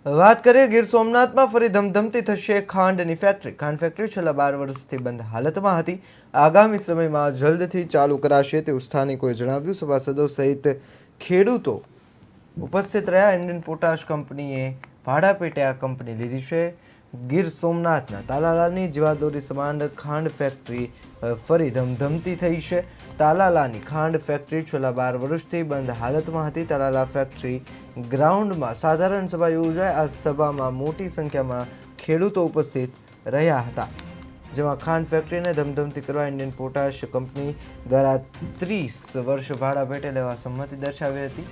વાત કરીએ ગીર સોમનાથમાં ફરી ધમધમતી થશે ખાંડની ફેક્ટરી। ખાંડ ફેક્ટરી છેલ્લા 12 વર્ષથી બંધ હાલતમાં હતી। આગામી સમયમાં જલ્દથી ચાલુ કરાશે તેવું સ્થાનિકોએ જણાવ્યું। સભાસદો સહિત ખેડૂતો ઉપસ્થિત રહ્યા। ઇન્ડિયન પોટાશ કંપનીએ ભાડા પેટે આ કંપની લીધી છે। ગીર સોમનાથના તાલાલાની જીવાદોરી સમાન ખાંડ ફેક્ટરી ફરી ધમધમતી થઈ છે। તાલાલાની ખાંડ ફેક્ટરી છેલ્લા 12 વર્ષથી બંધ હાલતમાં હતી। તાલાલા ફેક્ટરી ગ્રાઉન્ડમાં સાધારણ સભા યોજાઈ। આ સભામાં મોટી સંખ્યામાં ખેડૂતો ઉપસ્થિત રહ્યા હતા, જેમાં ખાંડ ફેક્ટરીને ધમધમતી કરવા ઇન્ડિયન પોટાશ કંપની દ્વારા 30 વર્ષ ભાડા પેટે લેવા સંમતિ દર્શાવી હતી।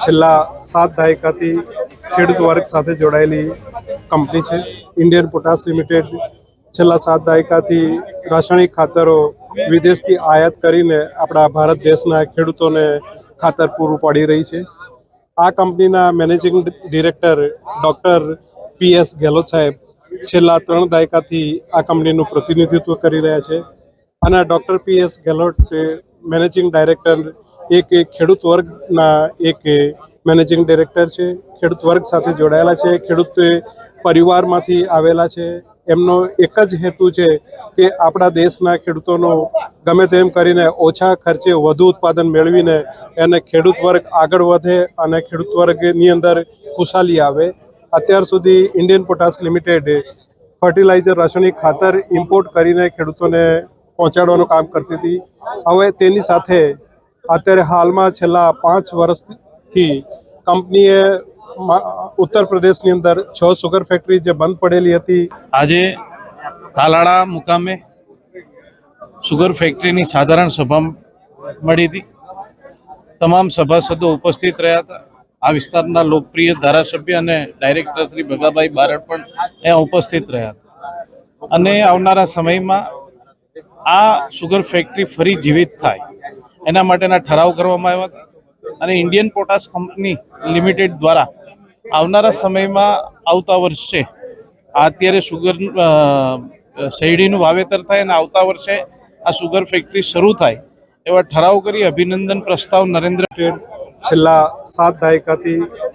છેલ્લા 7 દાયકાથી ખેડૂત વર્ગ સાથે જોડાયેલી કંપની છે। ઇન્ડિયન પોટાશ લિમિટેડ છેલ્લા 7 દાયકાથી રાસાયણિક ખાતરો વિદેશથી આયાત કરીને આપણા ભારત દેશના ખેડૂતોને ખાતર પૂરું પાડી રહી છે। આ કંપનીના managing director doctor PS Gehlot સાહેબ છેલ્લા 3 દાયકાથી આ કંપનીનું પ્રતિનિધિત્વ કરી રહ્યા છે અને doctor PS Gehlot managing director એક ખેડૂત વર્ગના એક મેનેજિંગ ડિરેક્ટર છે। ખેડૂત વર્ગ સાથે જોડાયેલા છે, ખેડૂત પરિવારમાંથી આવેલા છે। એમનો એક જ હેતુ છે કે આપણા દેશના ખેડૂતોનો ગમે તેમ કરીને ઓછા ખર્ચે વધુ ઉત્પાદન મેળવીને એને ખેડૂત વર્ગ આગળ વધે અને ખેડૂત વર્ગની અંદર ખુશાલી આવે। અત્યાર સુધી ઇન્ડિયન પોટાશ લિમિટેડ ફર્ટિલાઇઝર રાસાયણિક ખાતર ઇમ્પોર્ટ કરીને ખેડૂતોને પહોંચાડવાનું કામ કરતી હતી। હવે તેની સાથે અત્યારે હાલમાં છેલ્લા 5 વર્ષથી કંપનીએ ઉત્તર પ્રદેશની અંદર 6 સુગર ફેક્ટરી જે બંધ પડેલી હતી, આજે તાલાળા મુકામે સુગર ફેક્ટરીની સાધારણ સભા મળી હતી। તમામ સભાસદો ઉપસ્થિત રહ્યા હતા। આ વિસ્તારના લોકપ્રિય ધારાસભ્ય અને ડાયરેક્ટર શ્રી ભગાભાઈ બારડ પણ અહીંયા ઉપસ્થિત રહ્યા હતા અને આવનારા સમયમાં આ સુગર ફેક્ટરી ફરી જીવિત થાય એના માટેના ઠરાવ કરવામાં આવ્યા હતા અને ઇન્ડિયન પોટાશ કંપની લિમિટેડ દ્વારા આવનારા સમયમાં આવતા વર્ષે અત્યારે સુગર શેરડીનું વાવેતર થાય અને આવતા વર્ષે આ સુગર ફેક્ટરી શરૂ થાય એવા ઠરાવ કરી અભિનંદન પ્રસ્તાવ નરેન્દ્ર છેલ્લા 7 દાયકાથી